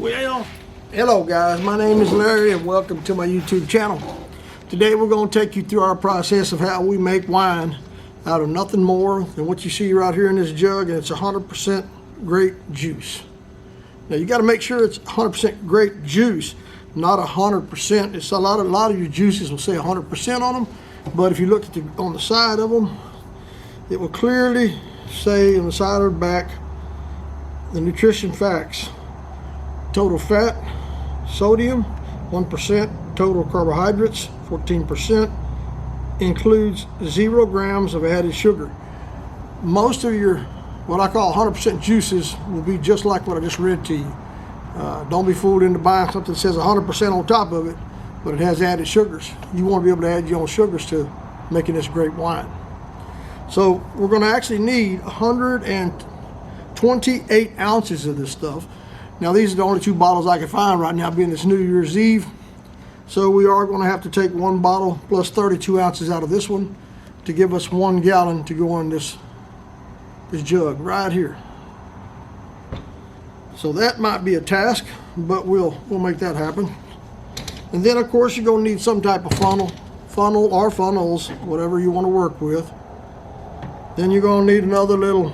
Well, hello guys, my name is Larry and welcome to my YouTube channel. Today we're going to take you through our process of how we make wine out of nothing more than what you see right here in this jug, and it's 100% grape juice. Now you got to make sure it's 100% grape juice, not 100%. It's a lot of your juices will say 100% on them, but if you look at on the side of them, it will clearly say on the side or the back the nutrition facts. Total fat, sodium 1%, total carbohydrates 14%, includes 0 grams of added sugar. Most of your what I call 100% juices will be just like what I just read to you. Don't be fooled into buying something that says 100% on top of it, but it has added sugars. You want to be able to add your own sugars to making this great wine. So we're going to actually need 128 ounces of this stuff. Now these are the only 2 bottles I can find right now, being this New Year's Eve. So we are going to have to take 1 bottle plus 32 ounces out of this one to give us 1 gallon to go in this jug right here. So that might be a task, but we'll make that happen. And then of course you're going to need some type of funnel or funnels, whatever you want to work with. Then you're going to need another little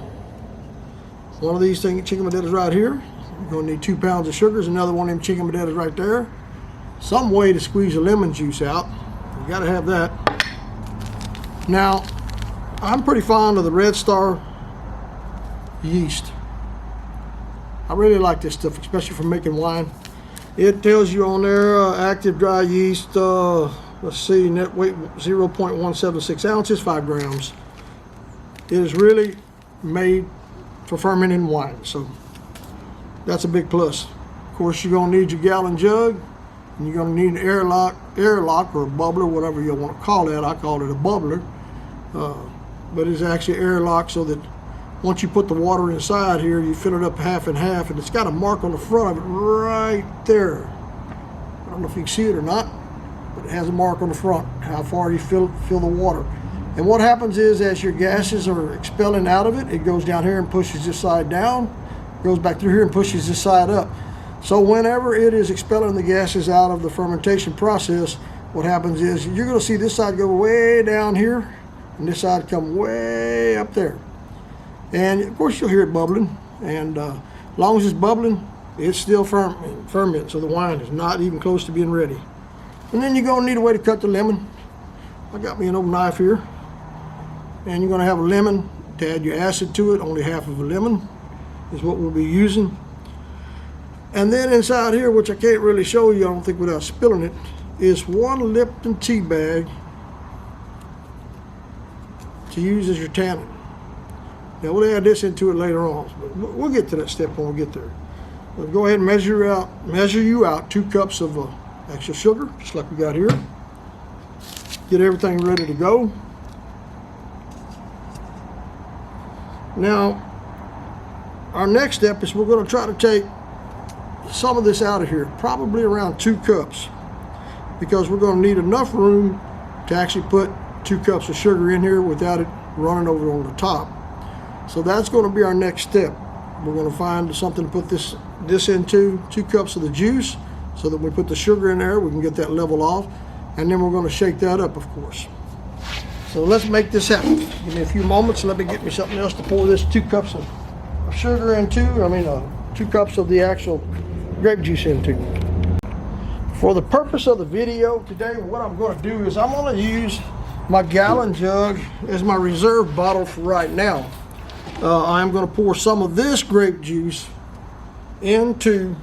one of these things, chicken potatoes right here. You're going to need 2 pounds of sugars, another one of them chicken potatoes right there. Some way to squeeze the lemon juice out. You got to have that. Now, I'm pretty fond of the Red Star yeast. I really like this stuff, especially for making wine. It tells you on there active dry yeast, let's see, net weight 0.176 ounces, 5 grams. It is really made for fermenting wine, so that's a big plus. Of course, you're going to need your gallon jug, and you're going to need an airlock or a bubbler, whatever you want to call it. I call it a bubbler, but it's actually airlock, so that once you put the water inside here, you fill it up half and half, and it's got a mark on the front of it right there. I don't know if you can see it or not, but it has a mark on the front, how far you fill the water. And what happens is, as your gases are expelling out of it, it goes down here and pushes this side down, goes back through here and pushes this side up. So whenever it is expelling the gases out of the fermentation process, what happens is you're going to see this side go way down here, and this side come way up there. And of course you'll hear it bubbling, and as long as it's bubbling, it's still ferment, so the wine is not even close to being ready. And then you're going to need a way to cut the lemon. I got me an old knife here. And you're going to have a lemon to add your acid to it. Only half of a lemon is what we'll be using. And then inside here, which I can't really show you, I don't think, without spilling it, is 1 Lipton tea bag to use as your tannin. Now we'll add this into it later on, but we'll get to that step when we get there. We'll go ahead and measure you out 2 cups of extra sugar, just like we got here. Get everything ready to go. Now, our next step is we're going to try to take some of this out of here, probably around 2 cups, because we're going to need enough room to actually put 2 cups of sugar in here without it running over on the top. So that's going to be our next step. We're going to find something to put this into, 2 cups of the juice, so that when we put the sugar in there, we can get that level off, and then we're going to shake that up, of course. So let's make this happen. Give me a few moments. Let me get me something else to pour this 2 cups of sugar into. 2 cups of the actual grape juice into. For the purpose of the video today, what I'm going to do is I'm going to use my gallon jug as my reserve bottle for right now. I'm going to pour some of this grape juice into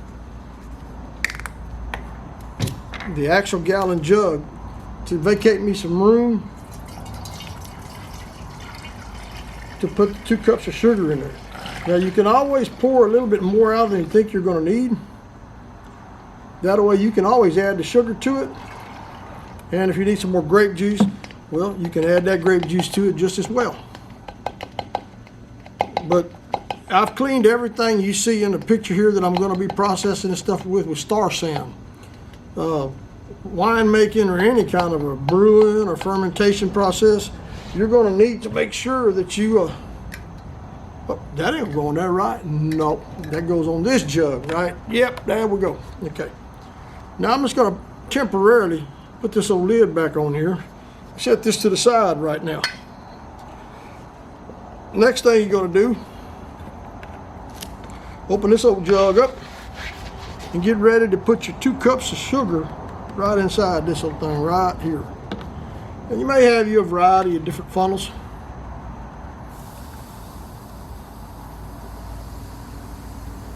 the actual gallon jug to vacate me some room to put 2 cups of sugar in there. Now you can always pour a little bit more out than you think you're going to need. That way you can always add the sugar to it. And if you need some more grape juice, well, you can add that grape juice to it just as well. But I've cleaned everything you see in the picture here that I'm going to be processing this stuff with Star San. Wine making or any kind of a brewing or fermentation process, you're going to need to make sure that you Oh, that ain't going there, right? No, that goes on this jug, right? Yep, there we go. Okay. Now I'm just gonna temporarily put this old lid back on here. Set this to the side right now. Next thing you're gonna do, open this old jug up and get ready to put your 2 cups of sugar right inside this old thing right here. And you may have your variety of different funnels.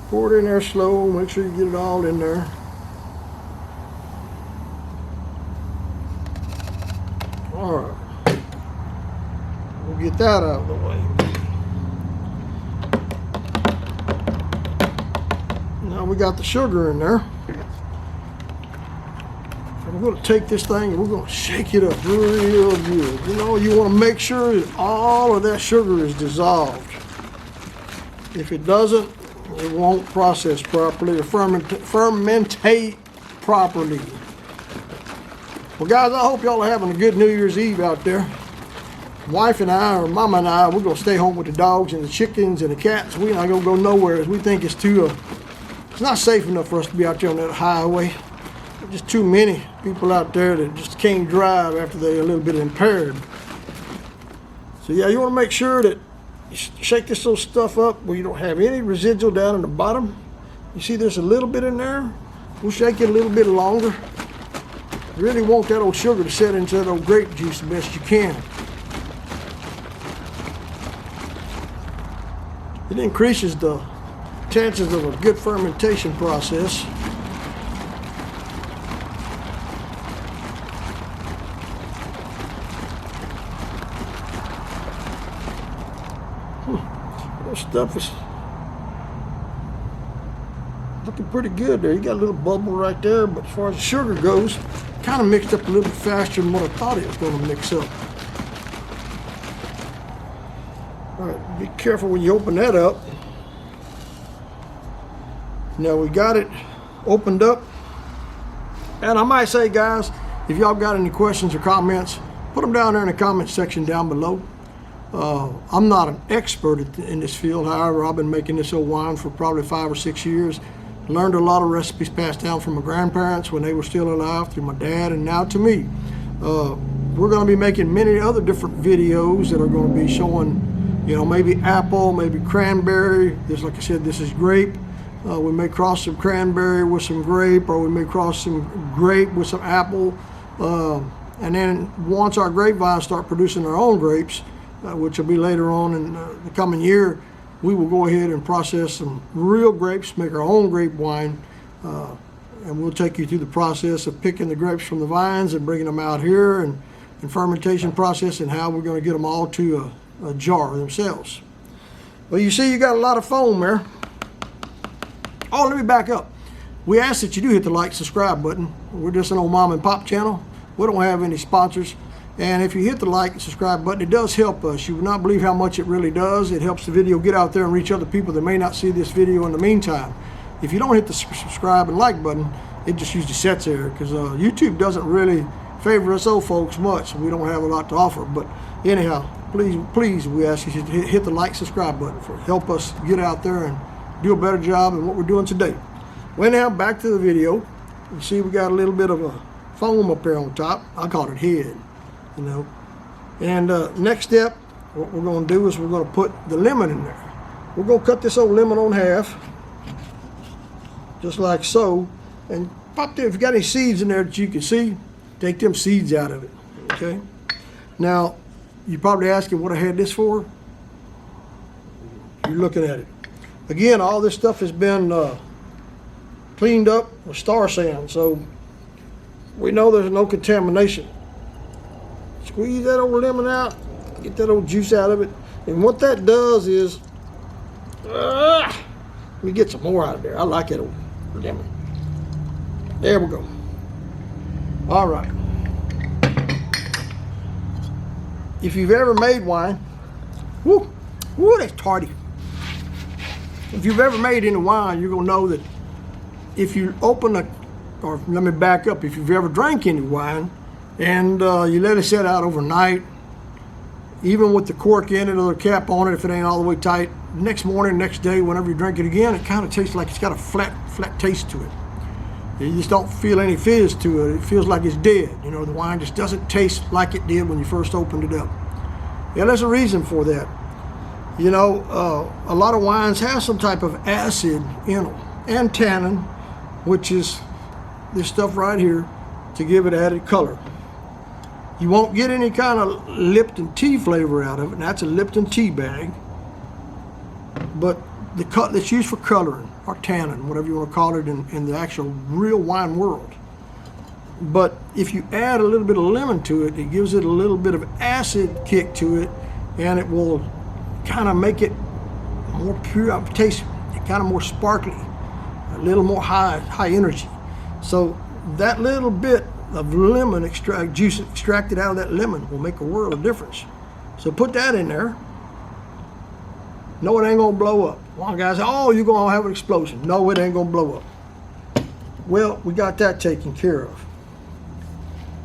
Pour it in there slow, make sure you get it all in there. All right, we'll get that out of the way. Now we got the sugar in there. And we're going to take this thing and we're going to shake it up real good. You know, you want to make sure that all of that sugar is dissolved. If it doesn't, it won't process properly or fermentate properly. Well, guys, I hope y'all are having a good New Year's Eve out there. Wife and I, or Mama and I, we're going to stay home with the dogs and the chickens and the cats. We're not going to go nowhere. We think it's it's not safe enough for us to be out there on that highway. There's just too many people out there that just can't drive after they're a little bit impaired. So yeah, you want to make sure that you shake this little stuff up where you don't have any residual down in the bottom. You see there's a little bit in there. We'll shake it a little bit longer. You really want that old sugar to set into that old grape juice the best you can. It increases the chances of a good fermentation process. That stuff is looking pretty good there. You got a little bubble right there, but as far as the sugar goes, kind of mixed up a little bit faster than what I thought it was going to mix up. All right, be careful when you open that up. Now we got it opened up. And I might say, guys, if y'all got any questions or comments, put them down there in the comment section down below. I'm not an expert in this field. However, I've been making this old wine for probably 5 or 6 years. Learned a lot of recipes passed down from my grandparents when they were still alive, through my dad, and now to me. We're going to be making many other different videos that are going to be showing, you know, maybe apple, maybe cranberry. This, like I said, this is grape. We may cross some cranberry with some grape, or we may cross some grape with some apple. And then once our grapevines start producing their own grapes, which will be later on in the coming year, we will go ahead and process some real grapes, make our own grape wine, and we'll take you through the process of picking the grapes from the vines and bringing them out here, and fermentation process, and how we're going to get them all to a jar themselves. Well, you see, you got a lot of foam there. Oh, let me back up. We ask that you do hit the like, subscribe button. We're just an old mom and pop channel. We don't have any sponsors. And if you hit the like and subscribe button, it does help us. You would not believe how much it really does. It helps the video get out there and reach other people that may not see this video in the meantime. If you don't hit the subscribe and like button, it just usually sits there, because YouTube doesn't really favor us old folks much. We don't have a lot to offer. But anyhow, please, we ask you to hit the like, subscribe button for help us get out there and do a better job than what we're doing today. Well, now back to the video. You see we got a little bit of a foam up there on top. I call it head. You know, and next step, what we're going to do is we're going to put the lemon in there. We're going to cut this old lemon on half, just like so, and pop there. If you got any seeds in there that you can see, take them seeds out of it. Okay. Now, you're probably asking what I had this for. You're looking at it. Again, all this stuff has been cleaned up with star sand, so we know there's no contamination. Squeeze that old lemon out, get that old juice out of it, and what that does is, let me get some more out of there. I like that old lemon. There we go. All right. If you've ever made wine, woo, that's tardy. If you've ever made any wine, you're gonna know that if you open or let me back up, if you've ever drank any wine, and you let it set out overnight, even with the cork in it or the cap on it, if it ain't all the way tight, next morning, next day, whenever you drink it again, it kind of tastes like it's got a flat taste to it. You just don't feel any fizz to it. It feels like it's dead. You know, the wine just doesn't taste like it did when you first opened it up. Yeah, there's a reason for that. You know, a lot of wines have some type of acid in them, and tannin, which is this stuff right here, to give it added color. You won't get any kind of Lipton tea flavor out of it, and that's a Lipton tea bag. But the cut that's used for coloring, or tannin, whatever you want to call it in the actual real wine world. But if you add a little bit of lemon to it, it gives it a little bit of acid kick to it, and it will kind of make it more pure, taste kind of more sparkly, a little more high energy. So that little bit of lemon juice extracted out of that lemon will make a world of difference. So put that in there. No, it ain't gonna blow up. One guy said, oh, you're gonna have an explosion. No, it ain't gonna blow up. Well, we got that taken care of.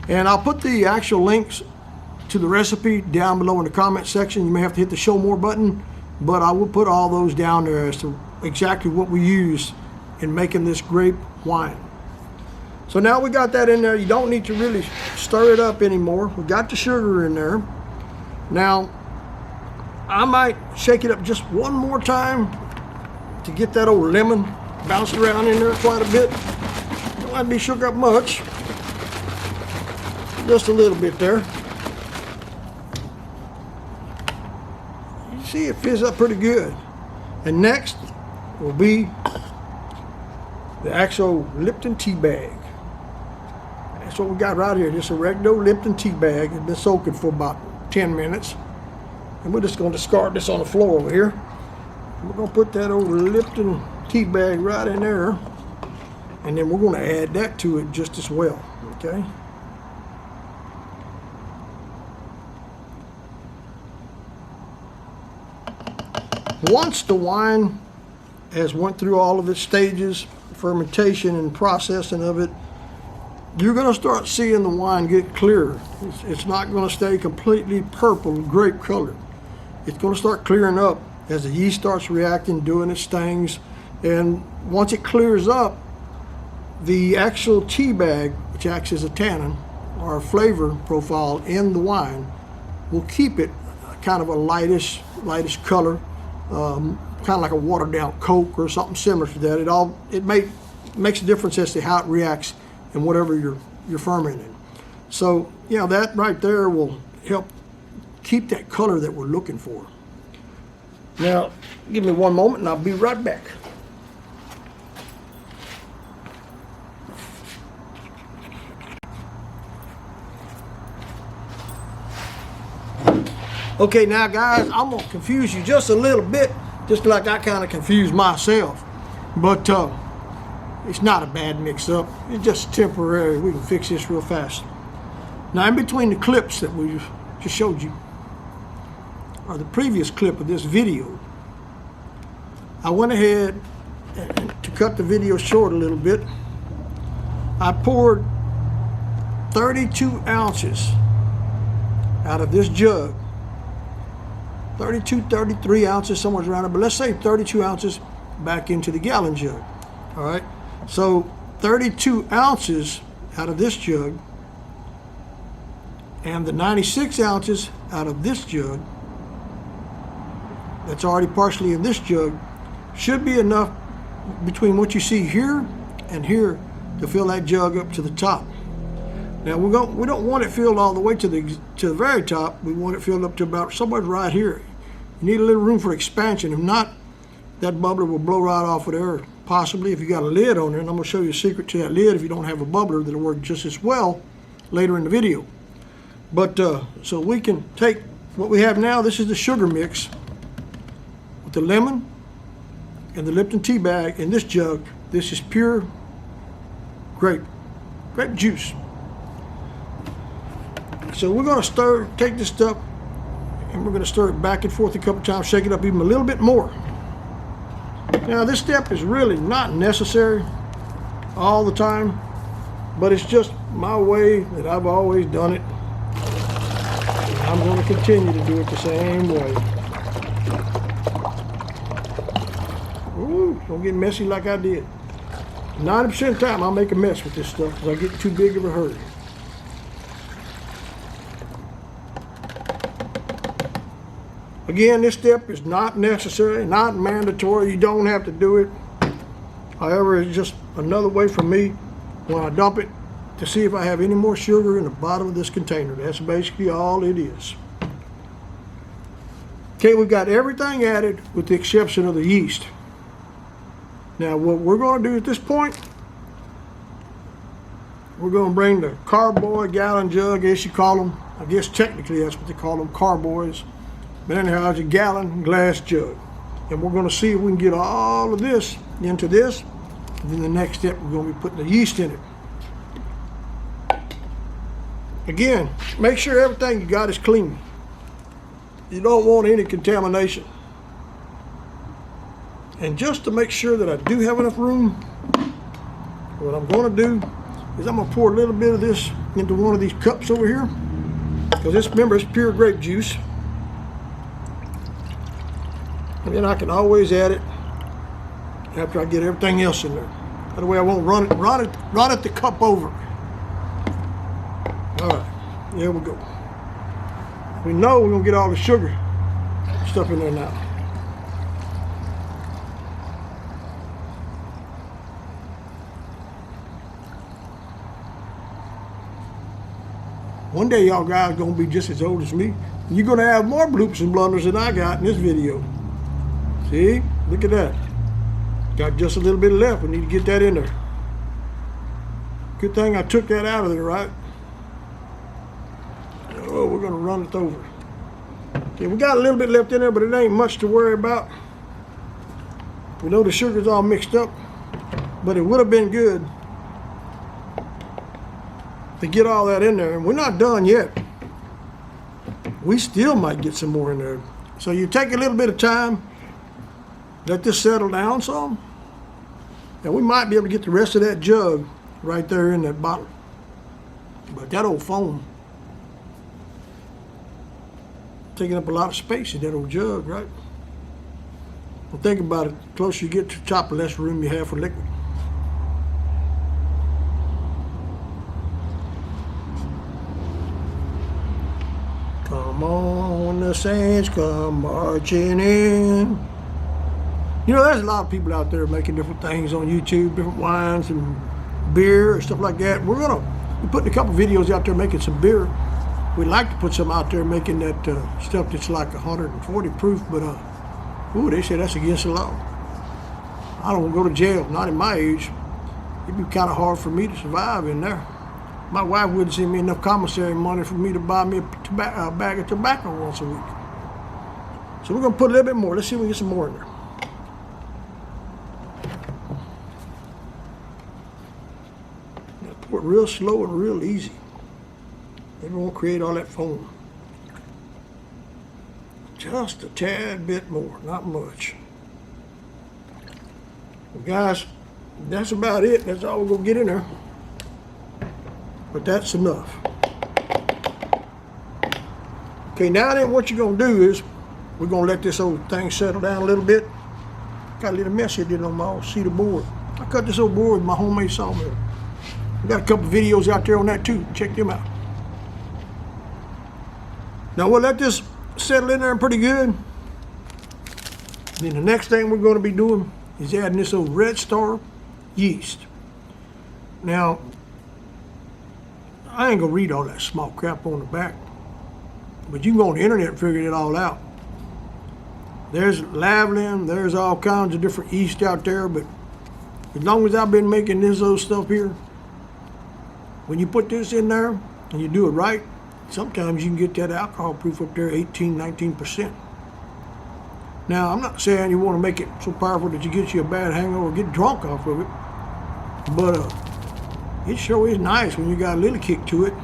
And I'll put the actual links to the recipe down below in the comment section. You may have to hit the show more button, but I will put all those down there as to exactly what we use in making this grape wine. So now we got that in there. You don't need to really stir it up anymore. We got the sugar in there. Now, I might shake it up just one more time to get that old lemon bounced around in there quite a bit. Don't have to be shook up much. Just a little bit there. You see it fills up pretty good. And next will be the actual Lipton tea bag. That's what we got right here, just a regular Lipton tea bag. It's been soaking for about 10 minutes. And we're just going to discard this on the floor over here. We're going to put that old Lipton tea bag right in there. And then we're going to add that to it just as well, okay? Once the wine has went through all of its stages, fermentation and processing of it, you're going to start seeing the wine get clearer. It's not going to stay completely purple grape colored. It's going to start clearing up as the yeast starts reacting, doing its things. And once it clears up, the actual tea bag, which acts as a tannin or a flavor profile in the wine, will keep it kind of a lightish color, kind of like a watered down Coke or something similar to that. It makes a difference as to how it reacts in whatever you're fermenting. So, you know, that right there will help keep that color that we're looking for. Now, give me one moment and I'll be right back. Okay, now guys, I'm gonna confuse you just a little bit, just like I kind of confused myself. But it's not a bad mix-up. It's just temporary. We can fix this real fast. Now, in between the clips that we just showed you, or the previous clip of this video, I went ahead and to cut the video short a little bit, I poured 32 ounces out of this jug. 32, 33 ounces, somewhere around it, but let's say 32 ounces back into the gallon jug. All right, so 32 ounces out of this jug and the 96 ounces out of this jug that's already partially in this jug should be enough between what you see here and here to fill that jug up to the top. Now we don't want it filled all the way to the very top. We want it filled up to about somewhere right here. You need a little room for expansion. If not, that bubbler will blow right off of there. Possibly if you got a lid on there, and I'm going to show you a secret to that lid. If you don't have a bubbler, that'll work just as well later in the video. But so we can take what we have now. This is the sugar mix with the lemon and the Lipton tea bag in this jug. This is pure grape juice. So we're going to take this stuff, and we're going to stir it back and forth a couple times, shake it up even a little bit more. Now this step is really not necessary all the time, but it's just my way that I've always done it. And I'm going to continue to do it the same way. Don't get messy like I did. 90% of the time, I'll make a mess with this stuff because I get too big of a hurry. Again, this step is not necessary, not mandatory. You don't have to do it. However, it's just another way for me when I dump it to see if I have any more sugar in the bottom of this container. That's basically all it is. Okay, we've got everything added with the exception of the yeast. Now, what we're going to do at this point, we're going to bring the carboy gallon jug, as you call them. I guess technically that's what they call them, carboys. But anyhow, it's a gallon glass jug. And we're going to see if we can get all of this into this. And then the next step, we're going to be putting the yeast in it. Again, make sure everything you got is clean. You don't want any contamination. And just to make sure that I do have enough room, what I'm going to do is I'm going to pour a little bit of this into one of these cups over here. Because this, remember, it's pure grape juice. And then I can always add it after I get everything else in there. That way I won't run it the cup over. All right, there we go. We know we're going to get all the sugar stuff in there now. One day y'all guys are going to be just as old as me. And you're going to have more bloops and blunders than I got in this video. See? Look at that. Got just a little bit left. We need to get that in there. Good thing I took that out of there, right? Oh, we're going to run it over. Okay, we got a little bit left in there, but it ain't much to worry about. We know the sugar's all mixed up, but it would have been good to get all that in there. And we're not done yet. We still might get some more in there. So you take a little bit of time, let this settle down some, and we might be able to get the rest of that jug right there in that bottle. But that old foam taking up a lot of space in that old jug, right? Well, think about it. The closer you get to the top, the less room you have for liquid. Come on, the saints come marching in. You know, there's a lot of people out there making different things on YouTube, different wines and beer and stuff like that. We're putting a couple videos out there making some beer. We'd like to put some out there making that stuff that's like 140 proof, but ooh, they say that's against the law. I don't want to go to jail, not at my age. It'd be kind of hard for me to survive in there. My wife wouldn't send me enough commissary money for me to buy me a bag of tobacco once a week. So we're going to put a little bit more. Let's see if we can get some more in there. Now, pour it real slow and real easy. It won't create all that foam. Just a tad bit more, not much. Well, guys, that's about it. That's all we're going to get in there. But that's enough. Okay, now then what you're going to do is we're going to let this old thing settle down a little bit. Got a little mess here did on my old cedar board. I cut this old board with my homemade sawmill. We got a couple videos out there on that too. Check them out. Now we'll let this settle in there pretty good. Then the next thing we're going to be doing is adding this old Red Star yeast. Now, I ain't gonna read all that small crap on the back, but you can go on the internet and figure it all out. There's Lavalin, there's all kinds of different yeast out there, but as long as I've been making this old stuff here, when you put this in there and you do it right, sometimes you can get that alcohol proof up there 18, 19%. Now, I'm not saying you want to make it so powerful that you get you a bad hangover or get drunk off of it, but it sure is nice when you got a little kick to it.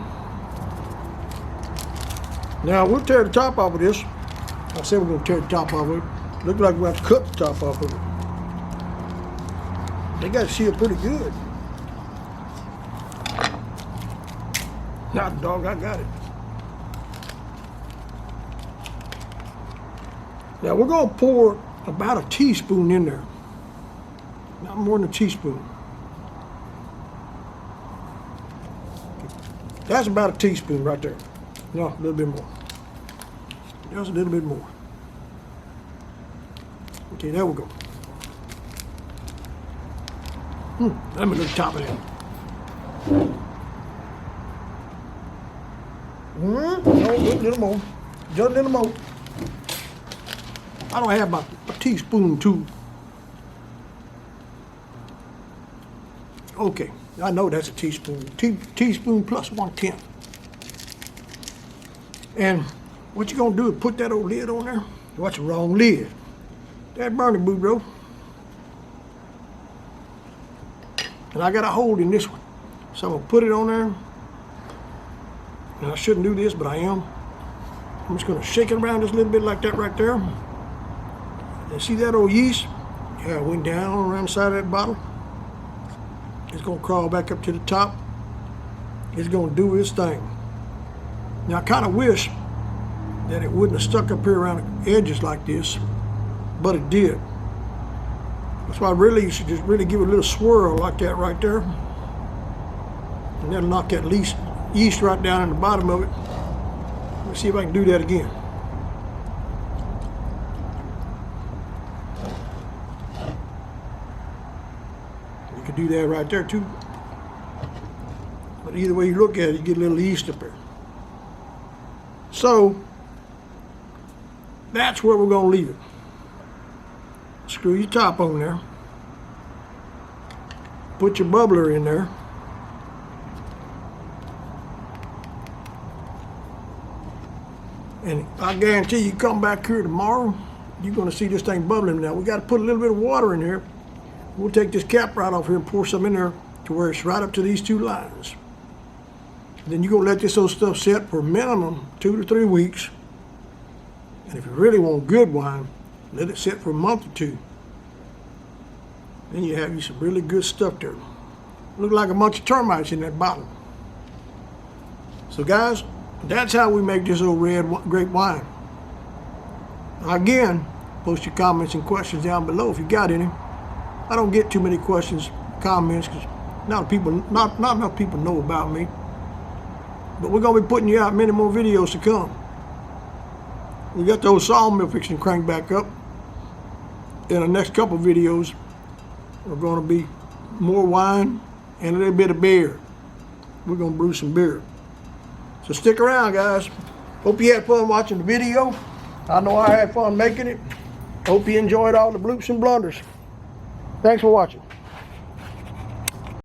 Now, we'll tear the top off of this. I said we're going to tear the top off of it. Looks like we're going to cut the top off of it. They got it sealed pretty good. Not dog, I got it. Now, we're going to pour about a teaspoon in there. Not more than a teaspoon. That's about a teaspoon right there. No, a little bit more. Just a little bit more. Okay, there we go. Let me look top of that. No, a little more. Just a little more. I don't have my teaspoon too. Okay, I know that's a teaspoon. Teaspoon plus 1/10. And what you gonna do is put that old lid on there. What's the wrong lid? That burning boo, bro. And I got a hole in this one. So I'm gonna put it on there. And I shouldn't do this, but I am. I'm just gonna shake it around just a little bit like that right there. And see that old yeast? Yeah, it went down around the side of that bottle. It's gonna crawl back up to the top. It's gonna do its thing. Now I kinda wish that it wouldn't have stuck up here around the edges like this, but it did. That's why really you should just really give it a little swirl like that right there. And that'll knock that yeast right down in the bottom of it. Let's see if I can do that again. You can do that right there too. But either way you look at it, you get a little yeast up there. So that's where we're gonna leave it. Screw your top on there. Put your bubbler in there. And I guarantee you come back here tomorrow, you're gonna see this thing bubbling now. We gotta put a little bit of water in here. We'll take this cap right off here and pour some in there to where it's right up to these two lines. Then you're gonna let this old stuff set for minimum 2 to 3 weeks. And if you really want good wine, let it sit for a month or 2. Then you have you some really good stuff there. Look like a bunch of termites in that bottle. So guys, that's how we make this old red grape wine. Again, post your comments and questions down below if you got any. I don't get too many questions, comments, because not enough people know about me. But we're gonna be putting you out many more videos to come. We got the old sawmill fixing to crank back up. In the next couple of videos, we're gonna be more wine and a little bit of beer. We're gonna brew some beer. So stick around, guys. Hope you had fun watching the video. I know I had fun making it. Hope you enjoyed all the bloops and blunders. Thanks for watching.